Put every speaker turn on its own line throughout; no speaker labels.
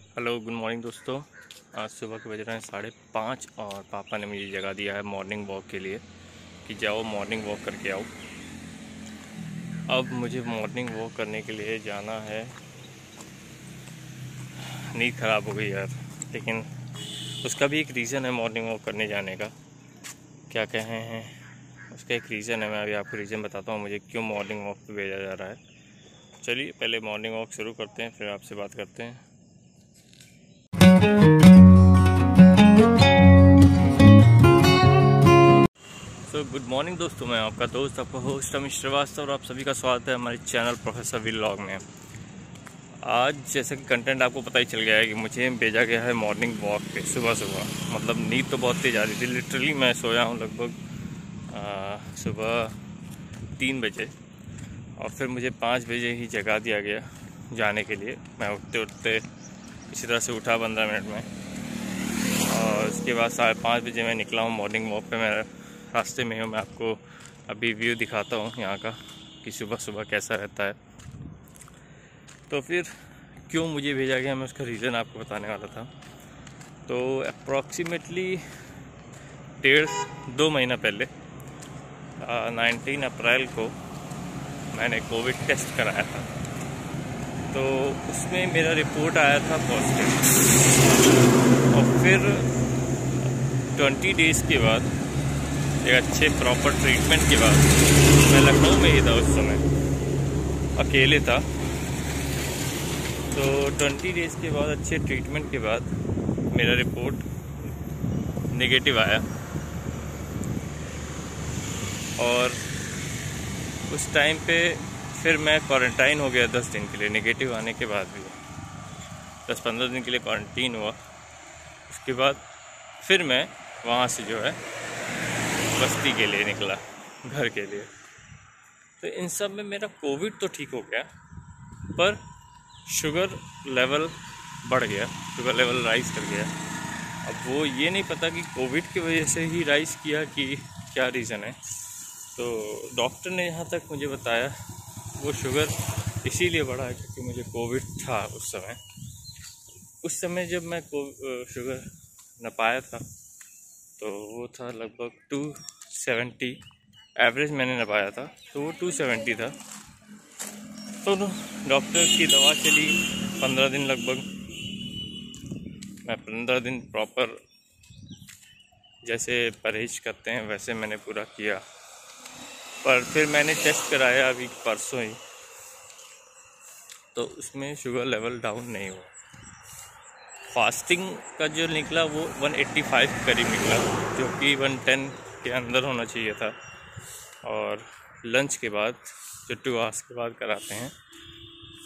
Hello good morning दोस्तों। आज सुबह के बज रहे हैं 5:30 और पापा ने मुझे जगह दिया है मॉर्निंग वॉक के लिए कि जाओ मॉर्निंग वॉक करके आओ। अब मुझे मॉर्निंग वॉक करने के लिए जाना है। नींद ख़राब हो गई यार, लेकिन उसका भी एक रीज़न है मॉर्निंग वॉक करने जाने का। क्या कहें हैं, उसका एक रीज़न है। मैं अभी आपको रीज़न बताता हूँ मुझे क्यों मॉर्निंग वॉक पे भेजा जा रहा है। चलिए पहले मॉर्निंग वॉक शुरू करते हैं, फिर आपसे बात करते हैं। गुड मॉर्निंग दोस्तों, मैं आपका दोस्त, आपका होस्ट अमित श्रीवास्तव और आप सभी का स्वागत है हमारे चैनल प्रोफेसर व्लॉग में। आज जैसे कि कंटेंट आपको पता ही चल गया है कि मुझे भेजा गया है मॉर्निंग वॉक पे सुबह सुबह। मतलब नींद तो बहुत तेज़ आ रही थी, लिटरली मैं सोया हूँ लगभग सुबह 3 बजे और फिर मुझे 5 बजे ही जगा दिया गया जाने के लिए। मैं उठते उठते इसी तरह से उठा 15 मिनट में और उसके बाद 5:30 बजे मैं निकला हूँ मॉर्निंग वॉक पे। मैं रास्ते में हूँ, मैं आपको अभी व्यू दिखाता हूँ यहाँ का कि सुबह सुबह कैसा रहता है। तो फिर क्यों मुझे भेजा गया, मैं उसका रीज़न आपको बताने वाला था। तो अप्रॉक्सीमेटली 1.5-2 महीना पहले 19 अप्रैल को मैंने कोविड टेस्ट कराया था। तो उसमें मेरा रिपोर्ट आया था पॉजिटिव और फिर 20 डेज़ के बाद एक अच्छे प्रॉपर ट्रीटमेंट के बाद मैं लखनऊ में ही था, उस समय अकेले था। तो 20 डेज़ के बाद अच्छे ट्रीटमेंट के बाद मेरा रिपोर्ट नेगेटिव आया और उस टाइम पे फिर मैं क्वारंटाइन हो गया 10 दिन के लिए। नेगेटिव आने के बाद भी 10-15 दिन के लिए क्वारंटीन हुआ। उसके बाद फिर मैं वहाँ से जो है बस्ती के लिए निकला, घर के लिए। तो इन सब में मेरा कोविड तो ठीक हो गया, पर शुगर लेवल बढ़ गया, शुगर लेवल राइज़ कर गया। अब वो ये नहीं पता कि कोविड की वजह से ही राइज़ किया कि क्या रीज़न है। तो डॉक्टर ने यहाँ तक मुझे बताया वो शुगर इसीलिए बढ़ा क्योंकि मुझे कोविड था उस समय जब मैं शुगर न पाया था तो वो था लगभग 270 एवरेज मैंने नपाया था, तो वो 270 था। तो डॉक्टर की दवा चली 15 दिन लगभग। मैं 15 दिन प्रॉपर जैसे परहेज करते हैं वैसे मैंने पूरा किया। पर फिर मैंने टेस्ट कराया अभी परसों ही, तो उसमें शुगर लेवल डाउन नहीं हुआ। फास्टिंग का जो निकला वो 185 करीब निकला, जो कि 110 के अंदर होना चाहिए था। और लंच के बाद जो 2 आवर्स के बाद कराते हैं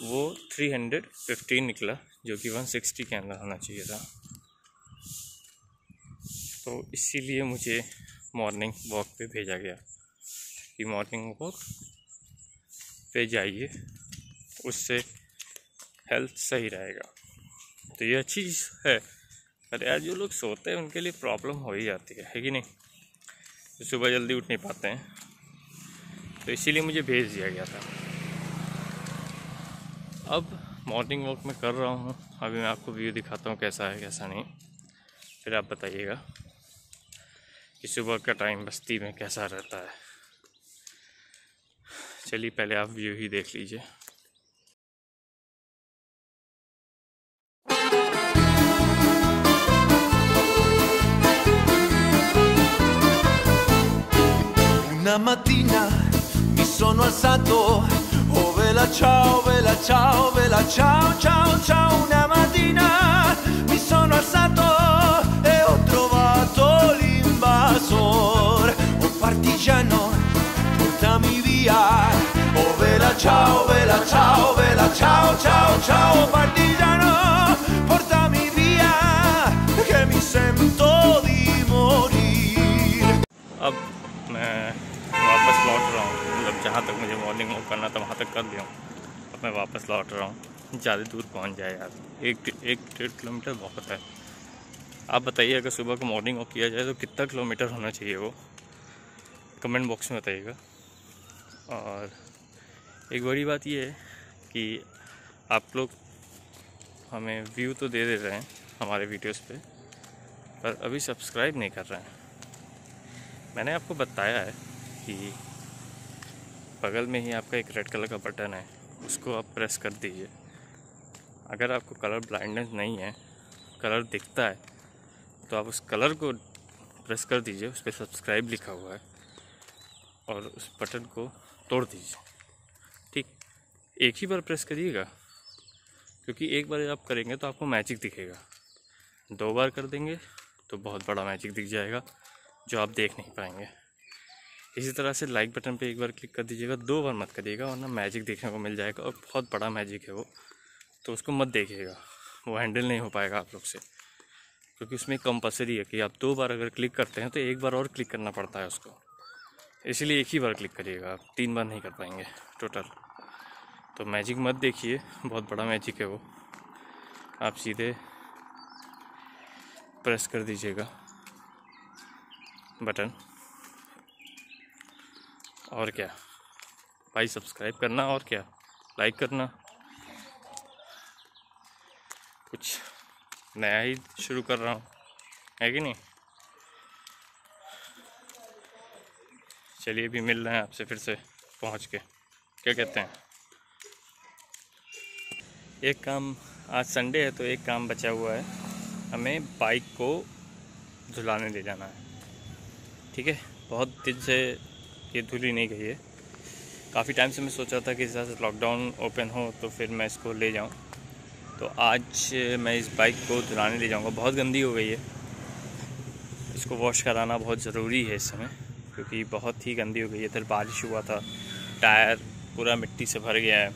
वो 315 निकला, जो कि 160 के अंदर होना चाहिए था। तो इसीलिए मुझे मॉर्निंग वॉक पे भेजा गया कि मॉर्निंग वॉक पे जाइए, उससे हेल्थ सही रहेगा। तो ये अच्छी चीज़ है। पर यार जो लोग सोते हैं उनके लिए प्रॉब्लम हो ही जाती है कि नहीं, तो सुबह जल्दी उठ नहीं पाते हैं। तो इसीलिए मुझे भेज दिया गया था। अब मॉर्निंग वॉक मैं कर रहा हूँ। अभी मैं आपको व्यू दिखाता हूँ कैसा है कैसा नहीं, फिर आप बताइएगा कि सुबह का टाइम बस्ती में कैसा रहता है। चलिए पहले आप व्यू ही देख लीजिए।
Una mattina mi sono alzato, oh vela ciao, vela ciao, vela ciao, ciao, ciao. Una mattina mi sono alzato e ho trovato l'invasor. Oh partigiano, portami via, oh vela ciao, vela ciao, vela ciao, ciao, ciao. Oh partigiano, portami via, che mi sento di morire.
अब मैं वापस लौट रहा हूँ, मतलब जहाँ तक मुझे मॉर्निंग वॉक करना था वहाँ तक कर लिया हूँ। अब मैं वापस लौट रहा हूँ। ज़्यादा दूर पहुँच जाए यार, 1-1.5 किलोमीटर बहुत है। आप बताइए अगर सुबह को मॉर्निंग वॉक किया जाए तो कितना किलोमीटर होना चाहिए, वो कमेंट बॉक्स में बताइएगा। और एक बड़ी बात ये है कि आप लोग हमें व्यू तो दे रहे हैं हमारे वीडियोस पे, पर अभी सब्सक्राइब नहीं कर रहे हैं। मैंने आपको बताया है कि बगल में ही आपका एक रेड कलर का बटन है, उसको आप प्रेस कर दीजिए। अगर आपको कलर ब्लाइंडनेस नहीं है, कलर दिखता है, तो आप उस कलर को प्रेस कर दीजिए। उस पर सब्सक्राइब लिखा हुआ है और उस बटन को तोड़ दीजिए। ठीक, एक ही बार प्रेस करिएगा, क्योंकि एक बार आप करेंगे तो आपको मैजिक दिखेगा। 2 बार कर देंगे तो बहुत बड़ा मैजिक दिख जाएगा जो आप देख नहीं पाएंगे। इसी तरह से लाइक बटन पे एक बार क्लिक कर दीजिएगा, 2 बार मत करिएगा, वरना मैजिक देखने को मिल जाएगा और बहुत बड़ा मैजिक है वो, तो उसको मत देखिएगा, वो हैंडल नहीं हो पाएगा आप लोग से, क्योंकि उसमें कंपल्सरी है कि आप 2 बार अगर क्लिक करते हैं तो एक बार और क्लिक करना पड़ता है उसको। इसलिए एक ही बार क्लिक करिएगा, आप 3 बार नहीं कर पाएंगे टोटल। तो मैजिक मत देखिए, बहुत बड़ा मैजिक है वो। आप सीधे प्रेस कर दीजिएगा बटन, और क्या भाई, सब्सक्राइब करना और क्या, लाइक करना। कुछ नया ही शुरू कर रहा हूँ, है कि नहीं। चलिए, भी मिल रहे हैं आपसे फिर से पहुँच के, क्या कहते हैं। एक काम, आज संडे है तो एक काम बचा हुआ है, हमें बाइक को धुलाने ले जाना है। ठीक है, बहुत दिन से ये धुली नहीं गई है। काफ़ी टाइम से मैं सोचा था कि जैसे लॉकडाउन ओपन हो तो फिर मैं इसको ले जाऊं। तो आज मैं इस बाइक को धुलाने ले जाऊंगा। बहुत गंदी हो गई है, इसको वॉश कराना बहुत ज़रूरी है इस समय, क्योंकि बहुत ही गंदी हो गई है। इधर बारिश हुआ था, टायर पूरा मिट्टी से भर गया है,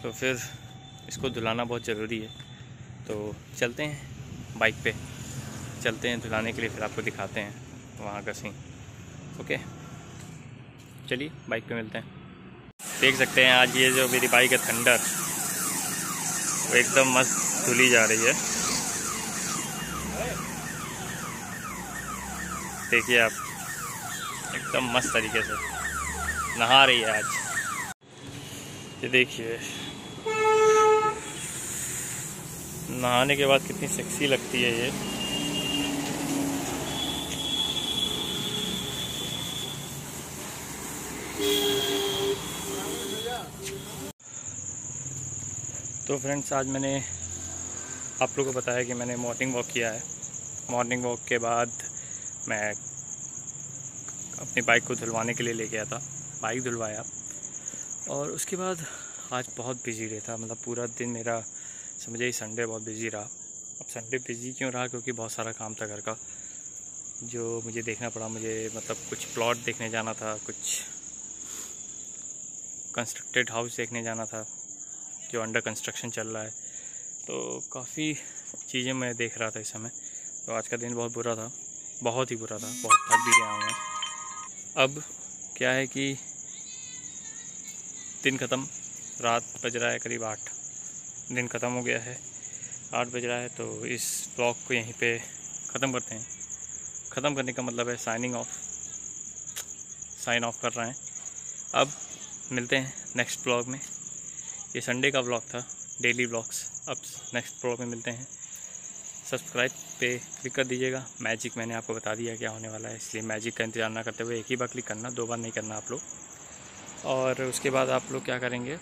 तो फिर इसको धुलाना बहुत ज़रूरी है। तो चलते हैं, बाइक पे चलते हैं धुलाने के लिए, फिर आपको दिखाते हैं वहाँ का सीन। ओके, चलिए बाइक पे मिलते हैं। देख सकते हैं आज ये जो मेरी बाइक है थंडर, वो एकदम मस्त धुली जा रही है। देखिए आप, एकदम मस्त तरीके से नहा रही है आज। ये देखिए, नहाने के बाद कितनी सेक्सी लगती है ये। तो फ्रेंड्स, आज मैंने आप लोगों को बताया कि मैंने मॉर्निंग वॉक किया है। मॉर्निंग वॉक के बाद मैं अपनी बाइक को धुलवाने के लिए ले गया था, बाइक धुलवाया, और उसके बाद आज बहुत बिजी रहता, मतलब पूरा दिन मेरा समझिए संडे बहुत बिजी रहा। अब संडे बिजी क्यों रहा, क्योंकि बहुत सारा काम था घर का जो मुझे देखना पड़ा। मुझे मतलब कुछ प्लॉट देखने जाना था, कुछ कंस्ट्रक्टेड हाउस देखने जाना था जो अंडर कंस्ट्रक्शन चल रहा है, तो काफ़ी चीज़ें मैं देख रहा था इस समय। तो आज का दिन बहुत बुरा था, बहुत ही बुरा था, बहुत थक भी गया हूँ मैं। अब क्या है कि दिन ख़त्म, रात बज रहा है करीब 8, दिन ख़त्म हो गया है, 8 बज रहा है। तो इस ब्लॉग को यहीं पे ख़त्म करते हैं। ख़त्म करने का मतलब है साइन ऑफ कर रहे हैं। अब मिलते हैं नेक्स्ट ब्लॉग में। ये संडे का ब्लॉग था, डेली ब्लॉग्स। अब नेक्स्ट ब्लॉग में मिलते हैं। सब्सक्राइब पे क्लिक कर दीजिएगा। मैजिक मैंने आपको बता दिया क्या होने वाला है, इसलिए मैजिक का इंतजार ना करते हुए एक ही बार क्लिक करना, 2 बार नहीं करना आप लोग। और उसके बाद आप लोग क्या करेंगे,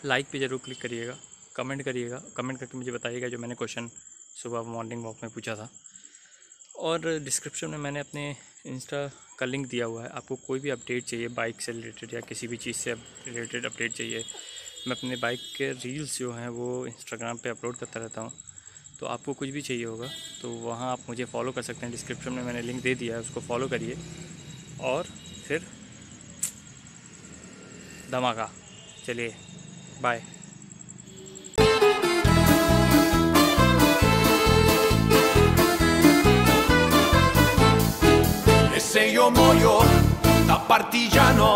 लाइक पे ज़रूर क्लिक करिएगा, कमेंट करिएगा, कमेंट करके मुझे बताइएगा जो मैंने क्वेश्चन सुबह मॉर्निंग वॉक में पूछा था। और डिस्क्रिप्शन में मैंने अपने इंस्टा का लिंक दिया हुआ है। आपको कोई भी अपडेट चाहिए बाइक से रिलेटेड या किसी भी चीज़ से रिलेटेड अपडेट चाहिए, मैं अपने बाइक के रील्स जो हैं वो इंस्टाग्राम पे अपलोड करता रहता हूँ। तो आपको कुछ भी चाहिए होगा तो वहाँ आप मुझे फॉलो कर सकते हैं। डिस्क्रिप्शन में मैंने लिंक दे दिया है, उसको फॉलो करिए और फिर धमाका। चलिए bye.
E se io muoio da partigiano